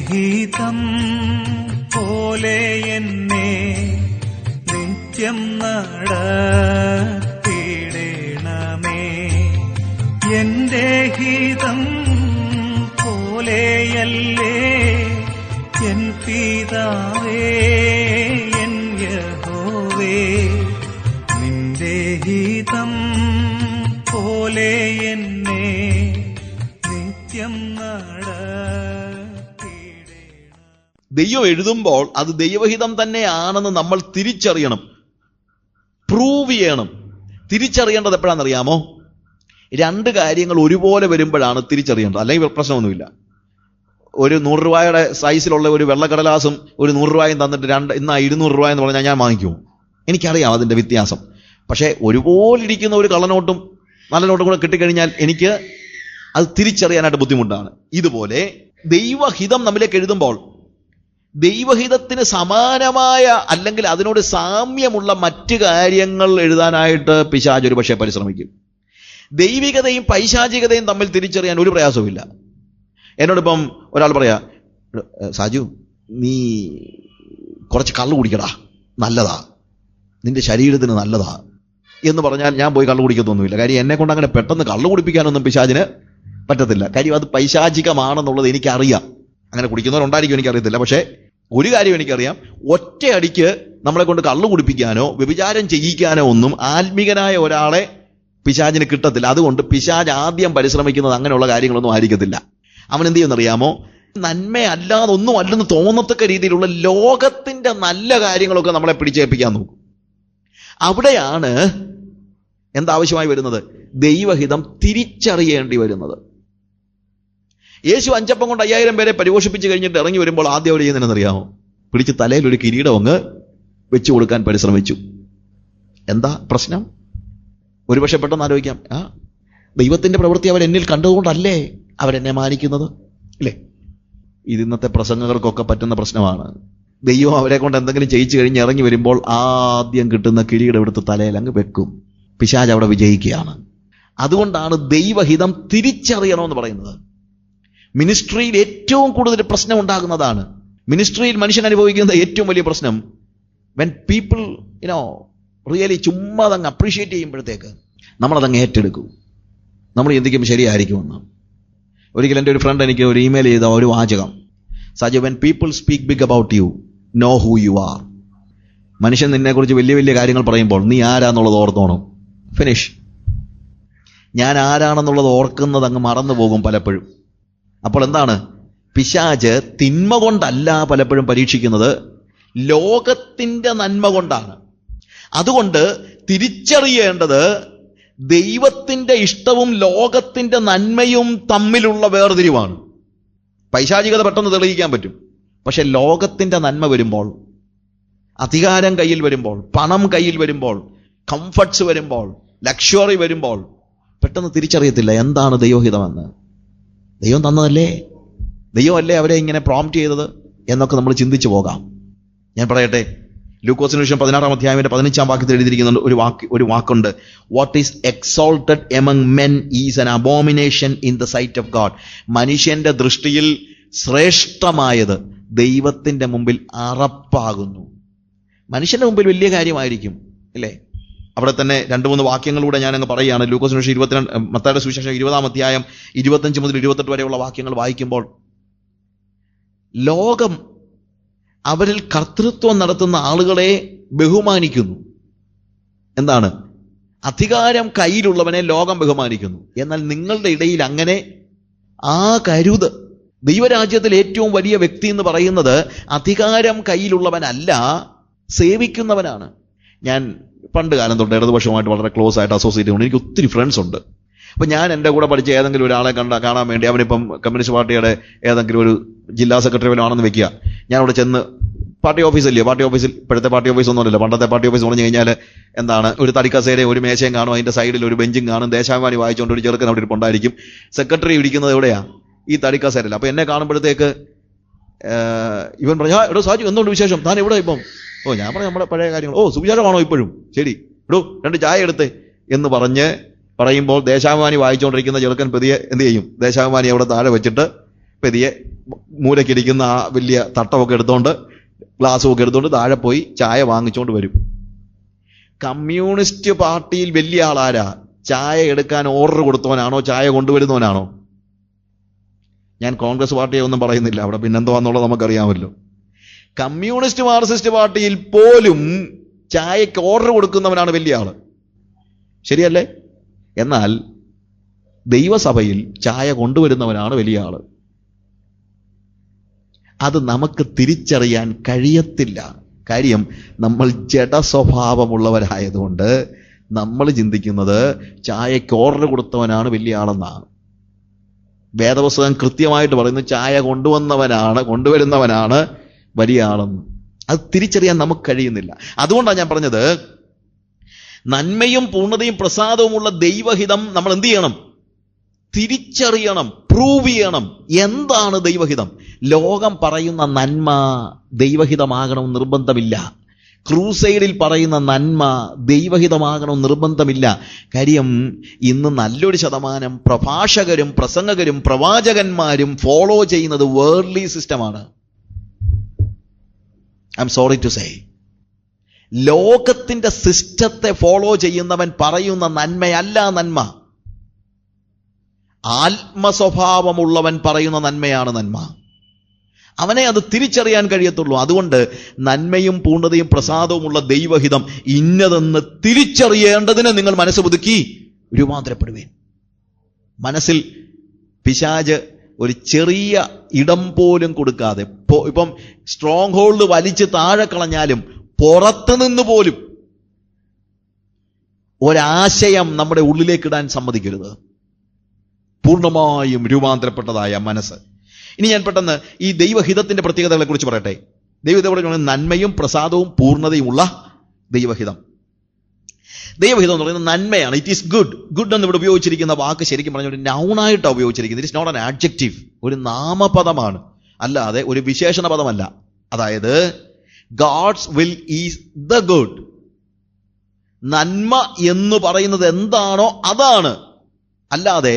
ഹിതം പോലെ എന്നെ നിത്യം നടത്തിയിടണമേ. എന്റെ ഹിതം പോലെയല്ലേ എൻ പിതാവേ, എൻ യഹോവേ, നിന്റെ ഹിതം പോലെ എന്നെ നിത്യം നടത്തിയിടണം. ദൈവം എഴുതുമ്പോൾ അത് ദൈവഹിതം തന്നെയാണെന്ന് നമ്മൾ തിരിച്ചറിയണം, പ്രൂവ് ചെയ്യണം. തിരിച്ചറിയേണ്ടത് എപ്പോഴാണെന്നറിയാമോ? രണ്ട് കാര്യങ്ങൾ ഒരുപോലെ വരുമ്പോഴാണ് തിരിച്ചറിയേണ്ടത്. അല്ലെങ്കിൽ പ്രശ്നമൊന്നുമില്ല. ഒരു 100 രൂപയുടെ സൈസിലുള്ള ഒരു വെള്ളക്കടലാസും ഒരു 100 രൂപയും തന്നിട്ട് ഇന്ന് 200 രൂപ എന്ന് പറഞ്ഞാൽ ഞാൻ വാങ്ങിക്കുമോ? എനിക്കറിയാം അതിന്റെ വ്യത്യാസം. പക്ഷെ ഒരുപോലെ ഇരിക്കുന്ന ഒരു കള്ളനോട്ടും നല്ല നോട്ടും കൂടെ കിട്ടിക്കഴിഞ്ഞാൽ എനിക്ക് അത് തിരിച്ചറിയാനായിട്ട് ബുദ്ധിമുട്ടാണ്. ഇതുപോലെ ദൈവഹിതം നമ്മിലേക്ക് എഴുതുമ്പോൾ ദൈവഹിതത്തിന് സമാനമായ അല്ലെങ്കിൽ അതിനോട് സാമ്യമുള്ള മറ്റു കാര്യങ്ങൾ എഴുതാനായിട്ട് പിശാച് ഒരു പക്ഷേ പരിശ്രമിക്കും. ദൈവികതയും പൈശാചികതയും തമ്മിൽ തിരിച്ചറിയാൻ ഒരു പ്രയാസവുമില്ല. എന്നോടിപ്പം ഒരാൾ പറയാ, സാജു നീ കുറച്ച് കള്ളു കുടിക്കടാ, നല്ലതാ, നിന്റെ ശരീരത്തിന് നല്ലതാ എന്ന് പറഞ്ഞാൽ ഞാൻ പോയി കള്ളു കുടിക്കത്തൊന്നുമില്ല. കാര്യം എന്നെ കൊണ്ട് അങ്ങനെ പെട്ടെന്ന് കള്ളു കുടിപ്പിക്കാനൊന്നും പിശാചിന് പറ്റത്തില്ല. കാര്യം അത് പൈശാചികമാണെന്നുള്ളത് എനിക്കറിയാം. അങ്ങനെ കുടിക്കുന്നവരുണ്ടായിരിക്കും, എനിക്കറിയത്തില്ല. പക്ഷേ ഒരു കാര്യം എനിക്കറിയാം, ഒറ്റയടിക്ക് നമ്മളെ കൊണ്ട് കള്ളു കുടിപ്പിക്കാനോ വ്യഭിചാരം ചെയ്യിക്കാനോ ഒന്നും ആത്മീകനായ ഒരാളെ പിശാചിന് കിട്ടത്തില്ല. അതുകൊണ്ട് പിശാച് ആദ്യം പരിശ്രമിക്കുന്നത് അങ്ങനെയുള്ള കാര്യങ്ങളൊന്നും ആയിരിക്കത്തില്ല. അവൻ എന്ത് ചെയ്യുമെന്നറിയാമോ? നന്മയല്ലാതെ ഒന്നും അല്ലെന്ന് തോന്നത്തക്ക രീതിയിലുള്ള ലോകത്തിന്റെ നല്ല കാര്യങ്ങളൊക്കെ നമ്മളെ പിടിച്ചേൽപ്പിക്കാൻ നോക്കും. അവിടെയാണ് എന്താവശ്യമായി വരുന്നത്? ദൈവഹിതം തിരിച്ചറിയേണ്ടി വരുന്നത്. യേശു 5 അപ്പം കൊണ്ട് 5000 പേരെ പരിപോഷിപ്പിച്ച് കഴിഞ്ഞിട്ട് ഇറങ്ങി വരുമ്പോൾ ആദ്യം അവർ ചെയ്യുന്നതെന്നറിയാമോ? പിടിച്ച് തലയിൽ ഒരു കിരീടം അങ്ങ് വെച്ചു കൊടുക്കാൻ പരിശ്രമിച്ചു. എന്താ പ്രശ്നം? ഒരുപക്ഷെ പെട്ടെന്ന് ആലോചിക്കാം, ദൈവത്തിന്റെ പ്രവൃത്തി അവർ എന്നിൽ കണ്ടതുകൊണ്ടല്ലേ അവരെന്നെ മാനിക്കുന്നത്, അല്ലേ? ഇത് ഇന്നത്തെ പ്രസംഗകർക്കൊക്കെ പറ്റുന്ന പ്രശ്നമാണ്. ദൈവം അവരെ കൊണ്ട് എന്തെങ്കിലും ചെയ്യിച്ചു കഴിഞ്ഞ് ഇറങ്ങി വരുമ്പോൾ ആദ്യം കിട്ടുന്ന കിരീടം എടുത്ത് തലയിൽ അങ്ങ് വെക്കും. പിശാച് അവിടെ വിജയിക്കുകയാണ്. അതുകൊണ്ടാണ് ദൈവഹിതം തിരിച്ചറിയണമെന്ന് പറയുന്നത്. മിനിസ്ട്രിയിൽ ഏറ്റവും കൂടുതൽ പ്രശ്നം ഉണ്ടാകുന്നതാണ്. മിനിസ്ട്രിയിൽ മനുഷ്യൻ അനുഭവിക്കുന്ന ഏറ്റവും വലിയ പ്രശ്നം, വെൻ പീപ്പിൾ റിയലി ചുമ്മാ അതങ്ങ് അപ്രീഷിയേറ്റ് ചെയ്യുമ്പോഴത്തേക്ക് നമ്മളതങ്ങ് ഏറ്റെടുക്കും. നമ്മൾ ചിന്തിക്കും ശരിയായിരിക്കുമെന്ന്. ഒരിക്കലും എൻ്റെ ഒരു ഫ്രണ്ട് എനിക്ക് ഒരു ഇമെയിൽ ചെയ്ത ഒരു വാചകം, Saju, when people speak big about you, know who you are. മനുഷ്യൻ നിന്നെക്കുറിച്ച് വലിയ വലിയ കാര്യങ്ങൾ പറയുമ്പോൾ നീ ആരാന്നുള്ളത് ഓർത്തോണം. ഫിനിഷ്. ഞാൻ ആരാണെന്നുള്ളത് ഓർക്കുന്നത് അങ്ങ് മറന്നു പോകും പലപ്പോഴും. അപ്പോൾ എന്താണ്? പിശാച് തിന്മ കൊണ്ടല്ല പലപ്പോഴും പരീക്ഷിക്കുന്നത്, ലോകത്തിന്റെ നന്മ കൊണ്ടാണ്. അതുകൊണ്ട് തിരിച്ചറിയേണ്ടത് ദൈവത്തിന്റെ ഇഷ്ടവും ലോകത്തിന്റെ നന്മയും തമ്മിലുള്ള വേർതിരിവാണ്. പൈശാചികത പെട്ടെന്ന് തെളിയിക്കാൻ പറ്റും. പക്ഷെ ലോകത്തിന്റെ നന്മ വരുമ്പോൾ, അധികാരം കയ്യിൽ വരുമ്പോൾ, പണം കയ്യിൽ വരുമ്പോൾ, കംഫർട്ട്സ് വരുമ്പോൾ, ലക്ഷറി വരുമ്പോൾ പെട്ടെന്ന് തിരിച്ചറിയത്തില്ല എന്താണ് ദൈവഹിതമെന്ന്. ദൈവം തന്നതല്ലേ, ദൈവമല്ലേ അവരെ ഇങ്ങനെ പ്രോംപ്റ്റ് ചെയ്തത് എന്നൊക്കെ നമ്മൾ ചിന്തിച്ചു പോകാം. ഞാൻ പറയട്ടെ, ലൂക്കോസിന് വിഷയം 16-ാം അധ്യായത്തിന്റെ 15-ാം വാക്യത്തിൽ എഴുതിയിരിക്കുന്ന ഒരു വാക്കുണ്ട്, what is exalted among men is an abomination in the sight of God. മനുഷ്യന്റെ ദൃഷ്ടിയിൽ ശ്രേഷ്ഠമായത് ദൈവത്തിന്റെ മുമ്പിൽ അറപ്പാകുന്നു. മനുഷ്യന്റെ മുമ്പിൽ വലിയ കാര്യമായിരിക്കും, അല്ലേ? അവിടെ തന്നെ 2-3 വാക്യങ്ങളിലൂടെ ഞാനങ്ങ് പറയുകയാണ്. ലൂക്കോസിന് വിഷയം 22, മത്തായിയുടെ സുവിശേഷം 20-ാം അധ്യായം 25 മുതൽ 28 വരെയുള്ള വാക്യങ്ങൾ വായിക്കുമ്പോൾ ലോകം അവരിൽ കർത്തൃത്വം നടത്തുന്ന ആളുകളെ ബഹുമാനിക്കുന്നു. എന്താണ്? അധികാരം കയ്യിലുള്ളവനെ ലോകം ബഹുമാനിക്കുന്നു. എന്നാൽ നിങ്ങളുടെ ഇടയിൽ അങ്ങനെ കരുത്. ദൈവരാജ്യത്തിൽ ഏറ്റവും വലിയ വ്യക്തി എന്ന് പറയുന്നത് അധികാരം കയ്യിലുള്ളവനല്ല, സേവിക്കുന്നവനാണ്. ഞാൻ പണ്ട് കാലം തൊട്ട് ഇടതുപക്ഷവുമായിട്ട് വളരെ ക്ലോസ് ആയിട്ട് അസോസിയേറ്റ് ചെയ്യുന്നു. എനിക്ക് ഒത്തിരി ഫ്രണ്ട്സ് ഉണ്ട്. അപ്പം ഞാൻ എൻ്റെ കൂടെ പഠിച്ച ഏതെങ്കിലും ഒരാളെ കാണാൻ വേണ്ടി, അവനിപ്പം കമ്മ്യൂണിസ്റ്റ് പാർട്ടിയുടെ ഏതെങ്കിലും ഒരു ജില്ലാ സെക്രട്ടറി ആണെന്ന് വെക്കുക, ഞാൻ അവിടെ ചെന്ന്, പാർട്ടി ഓഫീസല്ലേ, പാർട്ടി ഓഫീസിൽ, ഇപ്പോഴത്തെ പാർട്ടി ഓഫീസ് ഒന്നുമല്ലല്ലോ, പണ്ടത്തെ പാർട്ടി ഓഫീസ് പറഞ്ഞു കഴിഞ്ഞാൽ എന്താണ്, ഒരു തടിക്കസേരയും ഒരു മേശയും കാണും, അതിന്റെ സൈഡിൽ ഒരു ബെഞ്ചും കാണും, ദേശാഭിമാനി വായിച്ചുകൊണ്ട് ഒരു ചെറുക്കൻ അവിടെ ഇരിപ്പുണ്ടായിരിക്കും. സെക്രട്ടറി ഇരിക്കുന്നത് എവിടെയാ? ഈ തടിക്കസേരല്ല. അപ്പൊ എന്നെ കാണുമ്പോഴത്തേക്ക് ഇവൻ പറഞ്ഞു, എടോ സാജു എന്തുകൊണ്ട് വിശേഷം, താൻ എവിടെ ഇപ്പം? ഞാൻ പറഞ്ഞു നമ്മുടെ പഴയ കാര്യങ്ങൾ. സുവിശേഷമാണോ ഇപ്പോഴും? ശരി, എടോ 2 ചായ എടുത്തേ എന്ന് പറയുമ്പോൾ ദേശാഭിമാനി വായിച്ചുകൊണ്ടിരിക്കുന്ന ചെറുക്കൻ പതിയെ എന്ത് ചെയ്യും? ദേശാഭിമാനി അവിടെ താഴെ വെച്ചിട്ട് പെതിയെ മൂലക്കിരിക്കുന്ന ആ വലിയ തട്ടമൊക്കെ എടുത്തോണ്ട് ഗ്ലാസ്സും ഒക്കെ എടുത്തോണ്ട് താഴെ പോയി ചായ വാങ്ങിച്ചുകൊണ്ട് വരും. കമ്മ്യൂണിസ്റ്റ് പാർട്ടിയിൽ വലിയ ആളാരാ? ചായ എടുക്കാൻ ഓർഡർ കൊടുത്തവനാണോ ചായ കൊണ്ടുവരുന്നവനാണോ? ഞാൻ കോൺഗ്രസ് പാർട്ടിയെ ഒന്നും പറയുന്നില്ല, അവിടെ പിന്നെന്തോന്നുള്ളത് നമുക്കറിയാമല്ലോ. കമ്മ്യൂണിസ്റ്റ് മാർക്സിസ്റ്റ് പാർട്ടിയിൽ പോലും ചായക്ക് ഓർഡർ കൊടുക്കുന്നവനാണ് വലിയ ആള്, ശരിയല്ലേ? എന്നാൽ ദൈവസഭയിൽ ചായ കൊണ്ടുവരുന്നവനാണ് വലിയ ആള്. അത് നമുക്ക് തിരിച്ചറിയാൻ കഴിയത്തില്ല. കാര്യം നമ്മൾ ജഡസ്വഭാവമുള്ളവരായതുകൊണ്ട് നമ്മൾ ചിന്തിക്കുന്നത് ചായക്ക് ഓർഡർ കൊടുത്തവനാണ് വലിയ ആളെന്നാണ്. വേദപുസ്തകം കൃത്യമായിട്ട് പറയുന്നു ചായ കൊണ്ടുവരുന്നവനാണ് വലിയ ആളെന്ന്. അത് തിരിച്ചറിയാൻ നമുക്ക് കഴിയുന്നില്ല. അതുകൊണ്ടാണ് ഞാൻ പറഞ്ഞത്, നന്മയും പൂർണ്ണതയും പ്രസാദവുമുള്ള ദൈവഹിതം നമ്മൾ എന്ത് ചെയ്യണം? തിരിച്ചറിയണം, പ്രൂവ് ചെയ്യണം. എന്താണ് ദൈവഹിതം? ലോകം പറയുന്ന നന്മ ദൈവഹിതമാകണമെന്ന് നിർബന്ധമില്ല. ക്രൂസൈഡിൽ പറയുന്ന നന്മ ദൈവഹിതമാകണം നിർബന്ധമില്ല. കാര്യം ഇന്ന് നല്ലൊരു ശതമാനം പ്രഭാഷകരും പ്രസംഗകരും പ്രവാചകന്മാരും ഫോളോ ചെയ്യുന്നത് വേൾഡ്ലി സിസ്റ്റമാണ്. I am sorry to say, ലോകത്തിന്റെ സിസ്റ്റത്തെ ഫോളോ ചെയ്യുന്നവൻ പറയുന്ന നന്മയല്ല നന്മ. ആത്മസ്വഭാവമുള്ളവൻ പറയുന്ന നന്മയാണ് നന്മ. അവനെ അത് തിരിച്ചറിയാൻ കഴിയത്തുള്ളൂ. അതുകൊണ്ട് നന്മയും പൂർണ്ണതയും പ്രസാദവുമുള്ള ദൈവഹിതം ഇന്നതെന്ന് തിരിച്ചറിയേണ്ടതിന് നിങ്ങൾ മനസ്സ് പുതുക്കി രൂപാന്തരപ്പെടുവേൻ. മനസ്സിൽ പിശാച് ഒരു ചെറിയ ഇടം പോലും കൊടുക്കാതെ, ഇപ്പം സ്ട്രോങ് ഹോൾഡ് വലിച്ച് താഴെ കളഞ്ഞാലും പുറത്തുനിന്ന് പോലും ഒരാശയം നമ്മുടെ ഉള്ളിലേക്കിടാൻ സമ്മതിക്കരുത്. പൂർണ്ണമായും രൂപാന്തരപ്പെട്ടതായ മനസ്സ്. ഇനി ഞാൻ പെട്ടെന്ന് ഈ ദൈവഹിതത്തിന്റെ പ്രത്യേകതകളെ കുറിച്ച് പറയട്ടെ. ദൈവഹിതം നന്മയും പ്രസാദവും പൂർണ്ണതയുമുള്ള ദൈവഹിതം. ദൈവഹിതം എന്ന് പറയുന്നത് നന്മയാണ്. It is good. ഗുഡ് എന്ന് ഇവിടെ ഉപയോഗിച്ചിരിക്കുന്ന വാക്ക് ശരിക്കും പറഞ്ഞ ഒരു നൗണായിട്ടാണ് ഉപയോഗിച്ചിരിക്കുന്നത്. It is not an adjective, ഒരു നാമപദമാണ്, അല്ലാതെ ഒരു വിശേഷണ പദമല്ല. അതായത് God's will is the good. നന്മ എന്ന് പറയുന്നത് എന്താണോ അതാണ്, അല്ലാതെ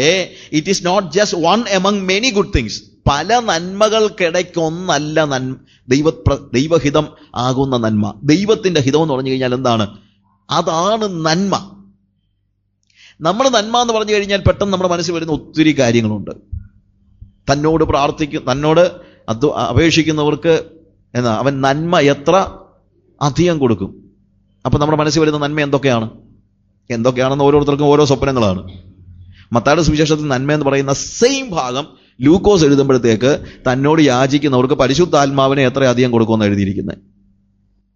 it is not just one among many good things. പല നന്മകൾക്കിടയ്ക്കൊന്നല്ല ദൈവഹിതം ആകുന്ന നന്മ. ദൈവത്തിന്റെ ഹിതം എന്ന് പറഞ്ഞു കഴിഞ്ഞാൽ എന്താണ്? അതാണ് നന്മ. നമ്മൾ നന്മ എന്ന് പറഞ്ഞു കഴിഞ്ഞാൽ പെട്ടെന്ന് നമ്മുടെ മനസ്സിൽ വരുന്ന ഒത്തിരി കാര്യങ്ങളുണ്ട്. തന്നോട് അപേക്ഷിക്കുന്നവർക്ക് അവൻ നന്മ എത്ര അധികം കൊടുക്കും. അപ്പൊ നമ്മുടെ മനസ്സിൽ വരുന്ന നന്മ എന്തൊക്കെയാണെന്ന് ഓരോരുത്തർക്കും ഓരോ സ്വപ്നങ്ങളാണ്. മത്തായിയുടെ സുവിശേഷത്തിൽ നന്മ എന്ന് പറയുന്ന സെയിം ഭാഗം ലൂക്കോസ് എഴുതുമ്പോഴത്തേക്ക് തന്നോട് യാചിക്കുന്നവർക്ക് പരിശുദ്ധാത്മാവിനെ എത്ര അധികം കൊടുക്കുമെന്ന് എഴുതിയിരിക്കുന്നത്.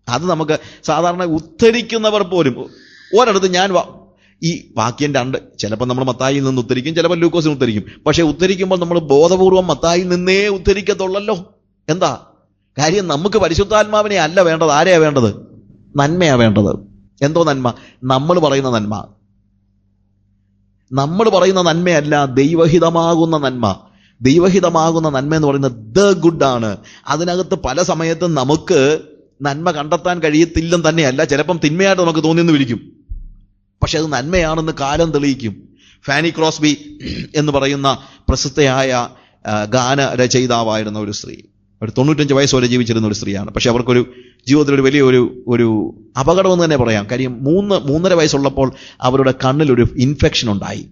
അത് നമുക്ക് സാധാരണ ഉദ്ധരിക്കുന്നവർ പോലും ഒരിടത്ത് ഞാൻ ഈ വാക്യം 2 ചിലപ്പോൾ നമ്മൾ മത്തായിൽ നിന്ന് ഉദ്ധരിക്കും, ചിലപ്പോൾ ലൂക്കോസിന് ഉദ്ധരിക്കും. പക്ഷെ ഉദ്ധരിക്കുമ്പോൾ നമ്മൾ ബോധപൂർവം മത്തായിൽ നിന്നേ ഉദ്ധരിക്കത്തുള്ളല്ലോ. എന്താ കാര്യം? നമുക്ക് പരിശുദ്ധാത്മാവിനെ അല്ല വേണ്ടത്. ആരെയാ വേണ്ടത്? നന്മയാ വേണ്ടത്. എന്തോ നന്മ? നമ്മൾ പറയുന്ന നന്മ. നമ്മൾ പറയുന്ന നന്മയല്ല, ദൈവഹിതമാകുന്ന നന്മ. ദൈവഹിതമാകുന്ന നന്മ എന്ന് പറയുന്നത് ദ ഗുഡ് ആണ്. അതിനകത്ത് പല സമയത്തും നമുക്ക് നന്മ കണ്ടെത്താൻ കഴിയത്തില്ലെന്ന് തന്നെയല്ല, ചിലപ്പം തിന്മയായിട്ട് നമുക്ക് തോന്നിയെന്ന് വിളിക്കും. പക്ഷെ അത് നന്മയാണെന്ന് കാലം തെളിയിക്കും. ഫാനി ക്രോസ്ബി എന്ന് പറയുന്ന പ്രസിദ്ധയായ ഗാനരചയിതാവായിരുന്ന ഒരു സ്ത്രീ, ഒരു 95 വയസ്സ് വരെ ജീവിച്ചിരുന്ന ഒരു സ്ത്രീയാണ്. പക്ഷെ അവർക്കൊരു ജീവിതത്തിൽ ഒരു വലിയ ഒരു അപകടമെന്ന് തന്നെ പറയാം. കാര്യം 3.5 വയസ്സുള്ളപ്പോൾ അവരുടെ കണ്ണിലൊരു ഇൻഫെക്ഷൻ ഉണ്ടായി.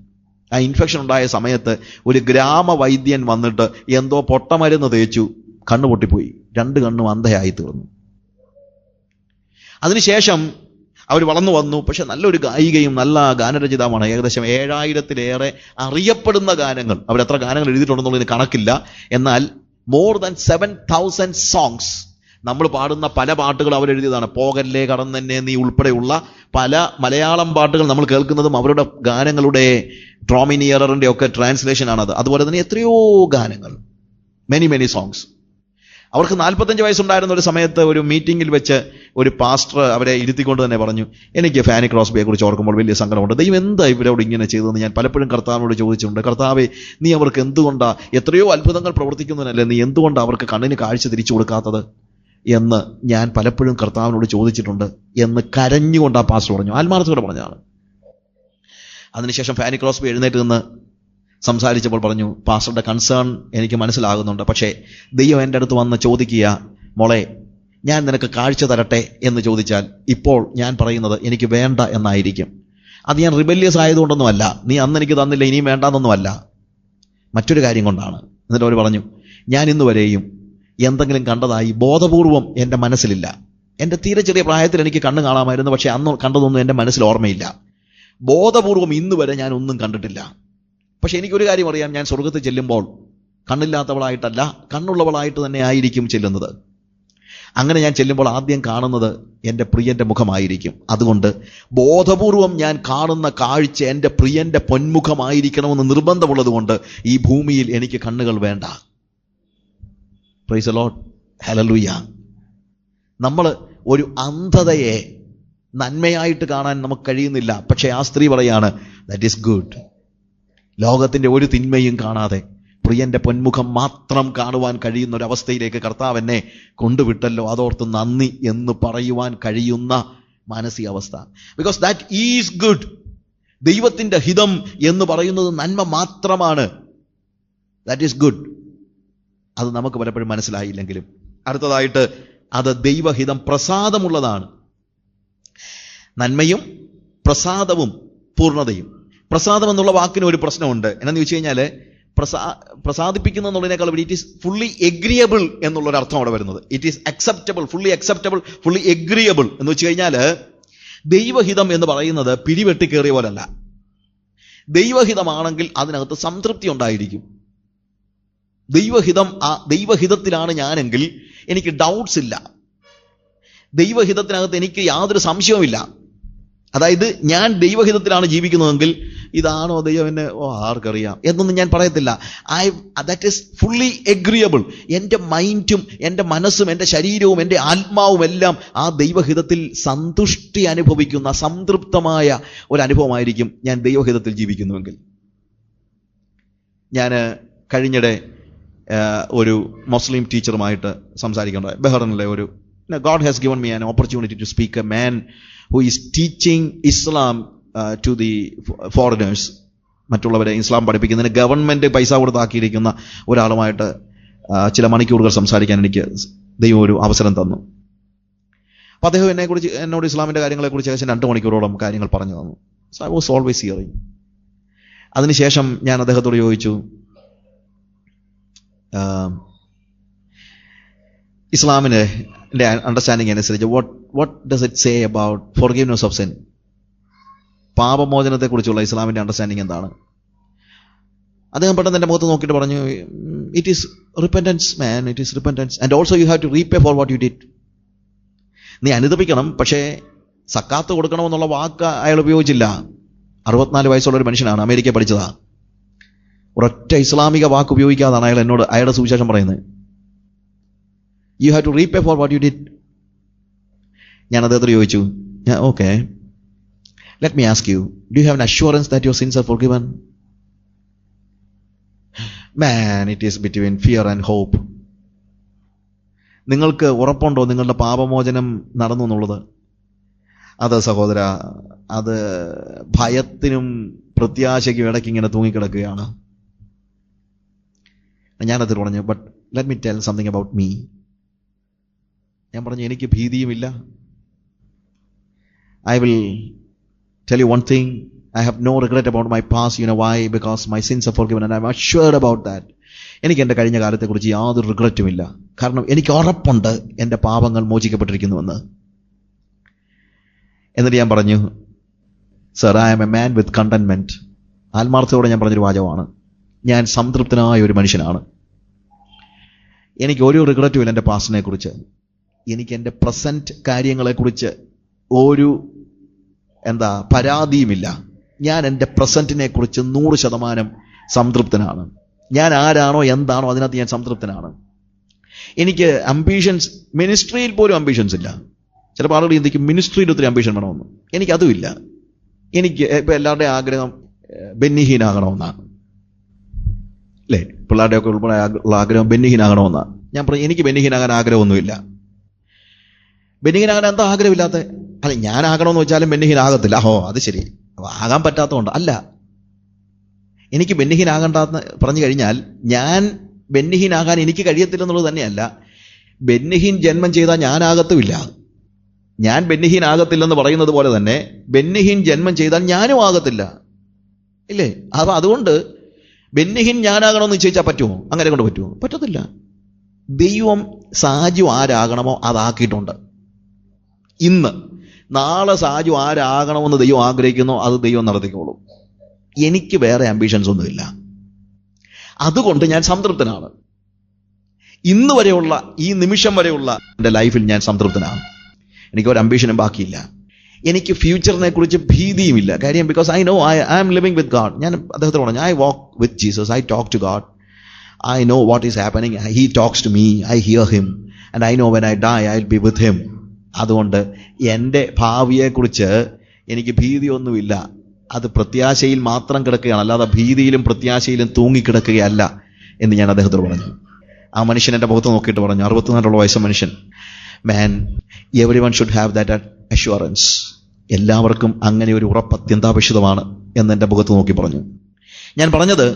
ആ ഇൻഫെക്ഷൻ ഉണ്ടായ സമയത്ത് ഒരു ഗ്രാമവൈദ്യൻ വന്നിട്ട് എന്തോ പൊട്ടമരുന്ന് തേച്ചു, കണ്ണ് പൊട്ടിപ്പോയി, 2 കണ്ണും അന്ധയായി തീർന്നു. അതിനുശേഷം അവർ വളർന്നു വന്നു. പക്ഷെ നല്ലൊരു ഗായികയും നല്ല ഗാനരചിതാവാണ്. ഏകദേശം 7000-ലേറെ അറിയപ്പെടുന്ന ഗാനങ്ങൾ, അവരെത്ര ഗാനങ്ങൾ എഴുതിയിട്ടുണ്ടെന്നുള്ളതിന് കണക്കില്ല. എന്നാൽ more than 7,000 സോങ്സ്, നമ്മൾ പാടുന്ന പല പാട്ടുകൾ അവരെഴുതിയതാണ്. പോകല്ലേ കടന്നെന്നെ നീ ഉൾപ്പെടെയുള്ള പല മലയാളം പാട്ടുകൾ നമ്മൾ കേൾക്കുന്നതും അവരുടെ ഗാനങ്ങളുടെ ട്രോമിനിയറിന്റെ ഒക്കെ ട്രാൻസ്ലേഷൻ ആണത്. അതുപോലെ തന്നെ എത്രയോ ഗാനങ്ങൾ, മെനി സോങ്സ്. അവർക്ക് 45 വയസ്സുണ്ടായിരുന്ന ഒരു സമയത്ത് ഒരു മീറ്റിംഗിൽ വെച്ച് ഒരു പാസ്റ്റർ അവരെ ഇരുത്തിക്കൊണ്ട് തന്നെ പറഞ്ഞു, എനിക്ക് ഫാനി ക്രോസ്ബിയെ കുറിച്ച് ഓർക്കുമ്പോൾ വലിയ സങ്കടമുണ്ട്. ദൈവം എന്താ ഇവരോട് ഇങ്ങനെ ചെയ്തതെന്ന് ഞാൻ പലപ്പോഴും കർത്താവിനോട് ചോദിച്ചിട്ടുണ്ട്. കർത്താവേ, നീ അവർക്ക് എന്തുകൊണ്ടാ, എത്രയോ അത്ഭുതങ്ങൾ പ്രവർത്തിക്കുന്നതിനല്ലേ, നീ എന്തുകൊണ്ടാണ് അവർക്ക് കണ്ണിന് കാഴ്ച തിരിച്ചു കൊടുക്കാത്തത് എന്ന് ഞാൻ പലപ്പോഴും കർത്താവിനോട് ചോദിച്ചിട്ടുണ്ട് എന്ന് കരഞ്ഞുകൊണ്ട് ആ പാസ്റ്റർ പറഞ്ഞു. ആത്മാർത്ഥത്തോടെ പറഞ്ഞതാണ്. അതിനുശേഷം ഫാനി ക്രോസ്ബി എഴുന്നേറ്റ് നിന്ന് സംസാരിച്ചപ്പോൾ പറഞ്ഞു, പാസ്റ്ററുടെ കൺസേൺ എനിക്ക് മനസ്സിലാകുന്നുണ്ട്, പക്ഷേ ദൈവം എൻ്റെ അടുത്ത് വന്ന് ചോദിക്കുക, മോളെ ഞാൻ നിനക്ക് കാഴ്ച തരട്ടെ എന്ന് ചോദിച്ചാൽ ഇപ്പോൾ ഞാൻ പറയുന്നത് എനിക്ക് വേണ്ട എന്നായിരിക്കും. അത് ഞാൻ റിബല്യസ് ആയതുകൊണ്ടൊന്നുമല്ല, നീ അന്ന് എനിക്ക് തന്നില്ല ഇനിയും വേണ്ടാന്നൊന്നുമല്ല, മറ്റൊരു കാര്യം കൊണ്ടാണ്. എന്നിട്ട് അവർ പറഞ്ഞു, ഞാൻ ഇന്ന് വരെയും എന്തെങ്കിലും കണ്ടതായി ബോധപൂർവം എൻ്റെ മനസ്സിലില്ല. എൻ്റെ തീരെ ചെറിയ പ്രായത്തിൽ എനിക്ക് കണ്ണ് കാണാമായിരുന്നു, പക്ഷെ അന്ന് കണ്ടതൊന്നും എൻ്റെ മനസ്സിൽ ഓർമ്മയില്ല. ബോധപൂർവം ഇന്ന് വരെ ഞാൻ ഒന്നും കണ്ടിട്ടില്ല. പക്ഷെ എനിക്കൊരു കാര്യം അറിയാം, ഞാൻ സ്വർഗത്തിൽ ചെല്ലുമ്പോൾ കണ്ണില്ലാത്തവളായിട്ടല്ല, കണ്ണുള്ളവളായിട്ട് തന്നെ ആയിരിക്കും ചെല്ലുന്നത്. അങ്ങനെ ഞാൻ ചെല്ലുമ്പോൾ ആദ്യം കാണുന്നത് എൻ്റെ പ്രിയന്റെ മുഖമായിരിക്കും. അതുകൊണ്ട് ബോധപൂർവം ഞാൻ കാണുന്ന കാഴ്ച എൻ്റെ പ്രിയന്റെ പൊന്മുഖമായിരിക്കണമെന്ന് നിർബന്ധമുള്ളത് കൊണ്ട് ഈ ഭൂമിയിൽ എനിക്ക് കണ്ണുകൾ വേണ്ട. Praise the Lord, hallelujah. നമ്മൾ ഒരു അന്ധതയെ നന്മയായിട്ട് കാണാൻ നമുക്ക് കഴിയുന്നില്ല. പക്ഷേ ആ സ്ത്രീ പറയാണ്, ദാറ്റ് ഈസ് ഗുഡ്. ലോകത്തിൻ്റെ ഒരു തിന്മയും കാണാതെ പ്രിയന്റെ പൊന്മുഖം മാത്രം കാണുവാൻ കഴിയുന്ന ഒരവസ്ഥയിലേക്ക് കർത്താവ് എന്നെ കൊണ്ടുവിട്ടല്ലോ, അതോർത്ത് നന്ദി എന്ന് പറയുവാൻ കഴിയുന്ന മാനസികാവസ്ഥ. Because that is good. ദൈവത്തിൻ്റെ ഹിതം എന്ന് പറയുന്നത് നന്മ മാത്രമാണ്. That is good. അത് നമുക്ക് പലപ്പോഴും മനസ്സിലായില്ലെങ്കിലും. അടുത്തതായിട്ട്, അത് ദൈവഹിതം പ്രസാദമുള്ളതാണ്. നന്മയും പ്രസാദവും പൂർണ്ണതയും. പ്രസാദം എന്നുള്ള വാക്കിന് ഒരു പ്രശ്നമുണ്ട്. എന്നാന്ന് ചോദിച്ചു കഴിഞ്ഞാൽ, പ്രസാദിപ്പിക്കുന്ന എന്നുള്ളതിനേക്കാൾ ഇറ്റ് ഈസ് ഫുള്ളി എഗ്രിയബിൾ എന്നുള്ളൊരു അർത്ഥം അവിടെ വരുന്നത്. It is acceptable, fully agreeable എന്ന് വെച്ച് കഴിഞ്ഞാൽ, ദൈവഹിതം എന്ന് പറയുന്നത് പിരിവെട്ടി കയറിയ പോലല്ല. ദൈവഹിതമാണെങ്കിൽ അതിനകത്ത് സംതൃപ്തി ഉണ്ടായിരിക്കും. ദൈവഹിതത്തിലാണ് ഞാനെങ്കിൽ എനിക്ക് ഡൗട്ട്സ് ഇല്ല. ദൈവഹിതത്തിനകത്ത് എനിക്ക് യാതൊരു സംശയവുമില്ല. അതായത് ഞാൻ ദൈവഹിതത്തിലാണ് ജീവിക്കുന്നതെങ്കിൽ ഇതാണോ ദൈവം എന്നെ ആർക്കറിയാം എന്നൊന്നും ഞാൻ പറയത്തില്ല. That is fully agreeable. എൻ്റെ മൈൻഡും എൻ്റെ മനസ്സും എൻ്റെ ശരീരവും എൻ്റെ ആത്മാവും എല്ലാം ആ ദൈവഹിതത്തിൽ സന്തുഷ്ടി അനുഭവിക്കുന്ന സംതൃപ്തമായ ഒരു അനുഭവമായിരിക്കും ഞാൻ ദൈവഹിതത്തിൽ ജീവിക്കുന്നുവെങ്കിൽ. ഞാൻ കഴിഞ്ഞിടെ ഒരു മുസ്ലിം ടീച്ചറുമായിട്ട് സംസാരിക്കേണ്ട, ബഹ്റൈനിലെ ഒരു God has given me an opportunity to speak a man who is teaching Islam to the foreigners. മറ്റുള്ളവരെ ഇസ്ലാം പഠിപ്പിക്കുന്നതിന് ഗവൺമെന്റ് പൈസ കൊടുത്താക്കിയിരിക്കുന്ന ഒരാളുമായിട്ട് ചില മണിക്കൂറുകൾ സംസാരിക്കാൻ എനിക്ക് ദൈവം ഒരു അവസരം തന്നു. അപ്പം അദ്ദേഹം എന്നോട് ഇസ്ലാമിൻ്റെ കാര്യങ്ങളെക്കുറിച്ച് ഏകദേശം 2 മണിക്കൂറോളം കാര്യങ്ങൾ പറഞ്ഞു തന്നു. So I was always hearing. അതിനുശേഷം ഞാൻ അദ്ദേഹത്തോട് ചോദിച്ചു, ഇസ്ലാമിൻ്റെ അണ്ടർസ്റ്റാൻഡിങ് അനുസരിച്ച് what does it say about forgiveness of sin? പാപമോചനത്തെക്കുറിച്ചുള്ള ഇസ്ലാമിൻ്റെ അണ്ടർസ്റ്റാൻഡിങ് എന്താണ്? അദ്ദേഹം പെട്ടെന്ന് എൻ്റെ മുഖത്ത് നോക്കിയിട്ട് പറഞ്ഞു, it is repentance man, it is repentance and also you have to repay for what you did. നീ അനുദപിക്കണം, പക്ഷേ സക്കാത്ത് കൊടുക്കണമെന്നുള്ള വാക്ക് അയാൾ ഉപയോഗിച്ചില്ല. 64 വയസ്സുള്ളൊരു മനുഷ്യനാണ്, അമേരിക്ക പഠിച്ചതാ. ഒരൊറ്റ ഇസ്ലാമിക വാക്ക് ഉപയോഗിക്കാതാണ് അയാൾ എന്നോട് അയാളുടെ സുവിശേഷം പറയുന്നത്. You have to repay for what you did. ഞാൻ അദ്ദേഹത്തോട് ചോദിച്ചു, okay, let me ask you, do you have an assurance that your sins are forgiven? Man, it is between fear and hope. നിങ്ങൾക്ക് ഉറപ്പുണ്ടോ നിങ്ങളുടെ പാപമോചനം നടന്നു എന്നുള്ളത്? അത് സഹോദര, അത് ഭയത്തിനും പ്രത്യാശയ്ക്കും ഇടയ്ക്ക് ഇങ്ങനെ തൂങ്ങിക്കിടക്കുകയാണ്. ഞാനത് പറഞ്ഞു, but let me tell something about me. ഞാൻ പറഞ്ഞു, എനിക്ക് ഭീതിയുമില്ല. I will tell you one thing, I have no regret about my past. You know why? Because my sins are forgiven and I am assured about that. എനിക്ക് എൻ്റെ കഴിഞ്ഞ കാലത്തെക്കുറിച്ച് യാതൊരു റിഗ്രറ്റുമില്ല. കാരണം എനിക്ക് ഉറപ്പുണ്ട് എൻ്റെ പാപങ്ങൾ മോചിക്കപ്പെട്ടിരിക്കുന്നുവെന്ന്. എന്നിട്ട് ഞാൻ പറഞ്ഞു, sir, I am a man with contentment. ആത്മാർത്ഥത്തോടെ ഞാൻ പറഞ്ഞൊരു വാചകമാണ്, ഞാൻ സംതൃപ്തനായ ഒരു മനുഷ്യനാണ്. എനിക്ക് ഒരു റിഗ്രറ്റുമില്ല എൻ്റെ പാസ്റ്റിനെ കുറിച്ച്. എനിക്ക് എൻ്റെ പ്രസന്റ് കാര്യങ്ങളെക്കുറിച്ച് ഒരു പരാതിയുമില്ല. ഞാൻ എൻ്റെ പ്രസന്റിനെ കുറിച്ച് 100% സംതൃപ്തനാണ്. ഞാൻ ആരാണോ എന്താണോ അതിനകത്ത് ഞാൻ സംതൃപ്തനാണ്. എനിക്ക് അംബീഷൻസ്, മിനിസ്ട്രിയിൽ പോലും അംബീഷൻസ് ഇല്ല. ചിലപ്പോൾ ആളുകൾ ചിന്തിക്കും മിനിസ്ട്രിയിൽ ഒത്തിരി അംബീഷൻ വേണമെന്ന്. എനിക്കതുമില്ല. എനിക്ക് ഇപ്പം എല്ലാവരുടെയും ആഗ്രഹം ബെന്നിഹീനാകണമെന്നാണ്, അല്ലേ? പിള്ളേരുടെയൊക്കെ ഉൾപ്പെടെ ഉള്ള ആഗ്രഹം ബെന്നിഹീനാകണമെന്നാണ്. ഞാൻ പറയും, എനിക്ക് ബെന്നിഹീനാകാൻ ആഗ്രഹമൊന്നുമില്ല. ബെന്നിഹീനാകാൻ എന്താ ആഗ്രഹമില്ലാത്ത? അല്ല, ഞാനാകണമെന്ന് വെച്ചാലും ബെന്നിഹീനാകത്തില്ല. അത് ശരി, ആകാൻ പറ്റാത്തതുകൊണ്ട് അല്ല. എനിക്ക് ബെന്നിഹീനാകണ്ടെന്ന് പറഞ്ഞു കഴിഞ്ഞാൽ ഞാൻ ബെന്നിഹീനാകാൻ എനിക്ക് കഴിയത്തില്ലെന്നുള്ളത് തന്നെയല്ല, ബെന്നിഹീൻ ജന്മം ചെയ്താൽ ഞാനാകത്തുമില്ല. ഞാൻ ബെന്നിഹീനാകത്തില്ലെന്ന് പറയുന്നത് പോലെ തന്നെ ബെന്നിഹീൻ ജന്മം ചെയ്താൽ ഞാനും ആകത്തില്ല, ഇല്ലേ? അപ്പൊ അതുകൊണ്ട് ബെന്നിഹീൻ ഞാനാകണമെന്ന് നിശ്ചയിച്ചാൽ പറ്റുമോ? അങ്ങനെ കൊണ്ട് പറ്റുമോ? പറ്റത്തില്ല. ദൈവം സാജു ആരാകണമോ അതാക്കിയിട്ടുണ്ട്. ഇന്ന് നാളെ സാജു ആരാകണമെന്ന് ദൈവം ആഗ്രഹിക്കുന്നോ അത് ദൈവം നടത്തിക്കോളും. എനിക്ക് വേറെ ആംബിഷൻസ് ഒന്നുമില്ല. അതുകൊണ്ട് ഞാൻ സംതൃപ്തനാണ്. ഇന്ന് വരെയുള്ള ഈ നിമിഷം വരെയുള്ള എൻ്റെ ലൈഫിൽ ഞാൻ സംതൃപ്തനാണ്. എനിക്ക് ഒരു അംബിഷനും ബാക്കിയില്ല. എനിക്ക് ഫ്യൂച്ചറിനെ കുറിച്ച് ഭീതിയുമില്ല. കാര്യം because I know I am living with God. ഞാൻ അദ്ദേഹത്തോട് പറഞ്ഞു, I walk with Jesus, I talk to God, I know what is happening, he talks to me, I hear him and I know when I die I will be with him. അതുകൊണ്ട് എൻ്റെ ഭാവിയെക്കുറിച്ച് എനിക്ക് ഭീതിയൊന്നുമില്ല. അത് പ്രത്യാശയിൽ മാത്രം കിടക്കുകയാണ്, അല്ലാതെ ഭീതിയിലും പ്രത്യാശയിലും തൂങ്ങിക്കിടക്കുകയല്ല എന്ന് ഞാൻ അദ്ദേഹത്തോട് പറഞ്ഞു. ആ മനുഷ്യൻ എൻ്റെ മുഖത്ത് നോക്കിയിട്ട് പറഞ്ഞു, 64 വയസ്സ് മനുഷ്യൻ, man, everyone should have that assurance. എല്ലാവർക്കും അങ്ങനെ ഒരു ഉറപ്പ് അത്യന്താപേക്ഷിതമാണ് എന്ന് എൻ്റെ മുഖത്ത് നോക്കി പറഞ്ഞു. ഞാൻ പറഞ്ഞത്,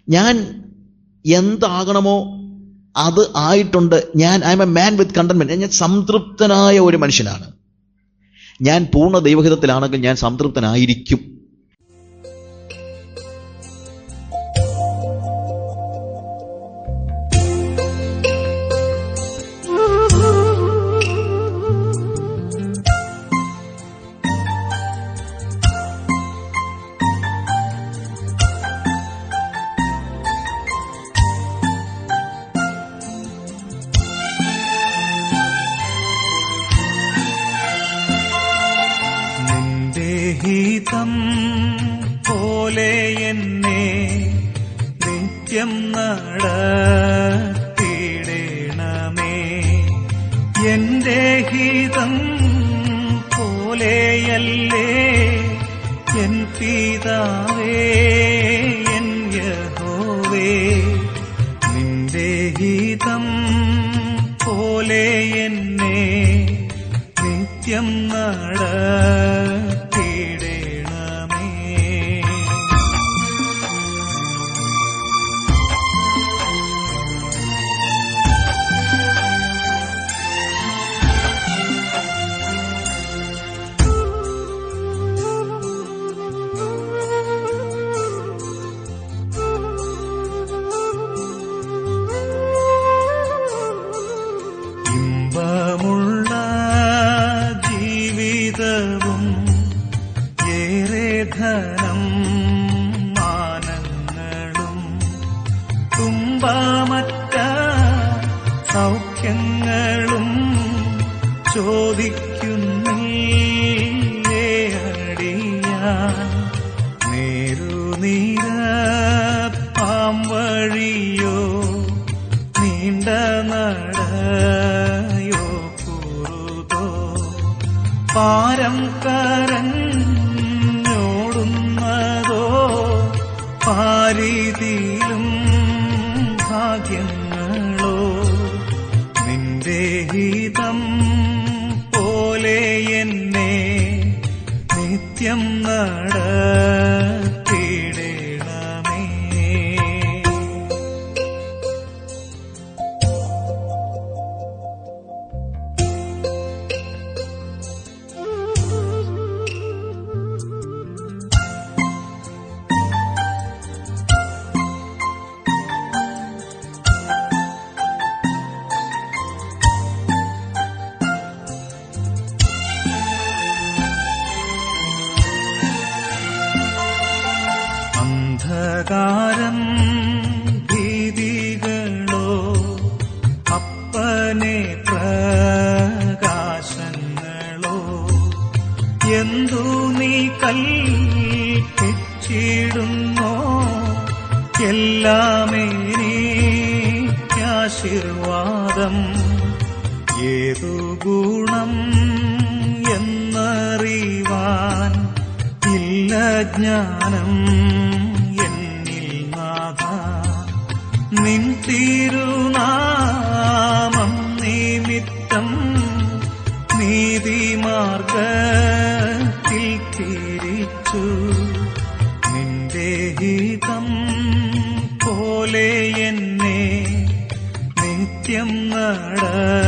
ഞാൻ എന്താകണമോ അത് ആയിട്ടുണ്ട്. I M a man with contentment. ഞാൻ സംതൃപ്തനായ ഒരു മനുഷ്യനാണ്. ഞാൻ പൂർണ്ണ ദൈവഹിതത്തിലാണെങ്കിൽ ഞാൻ സംതൃപ്തനായിരിക്കും. ഹിതം പോലെ എന്നെ നിത്യം നടത്തിയിടണമേ. എന്റെ ഹിതം പോലെയല്ലേ എൻ പിതാവേ, എൻ യഹോവേ, നിന്റെ ഹിതം പോലെ എന്നെ നിത്യം ഇമ്പമുള്ള ജീവിതവും ഏറെ ധനം മാനങ്ങളും തുമ്പമറ്റ സൗഖ്യങ്ങളും ചോദിക്കുന്നില്ലേ അടിയാൻ. നേരുനീര പാംവഴിയോ നീണ്ട നടയോ കുറുതോ പാരം കരഞ്ഞോടുന്നതോ പാരിതിയിലും ഭാഗ്യങ്ങളോ നിന്റെ ഹിതം പോലെ എന്നെ നിത്യം നടത്തിയിടണമേ. അന്ധകാരം ഭീതികളോ അപ്പനെ പ്രകാശങ്ങളോ എന്തു നീ കൽപ്പിച്ചിടുന്നോ എല്ലാമേനിക്കാശീർവാദം. ഏതു ഗുണം എന്നറിവാൻ ഇല്ല ജ്ഞാനം എന്നിൽ നാഥ. നിൻ തിരുനാമം നിമിത്തം നീതിമാർഗത്തിൽ തിരിച്ചു നിന്റെ പോലെ എന്നെ നിത്യം നടത്തിയിടണമേ.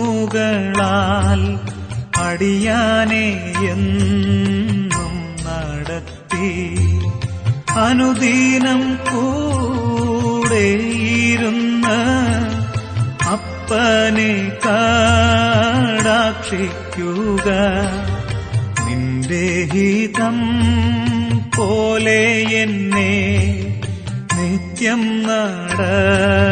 അഗ്നിമേഘത്തൂണുകളാൽ അടിയാനെ എന്നും നടത്തി അനുദിനം കൂടെയിരുന്ന് അപ്പനെ കടാക്ഷിക്കുക. നിന്റെ ഹിതം പോലെ എന്നെ നിത്യം നടത്തിയിടേ.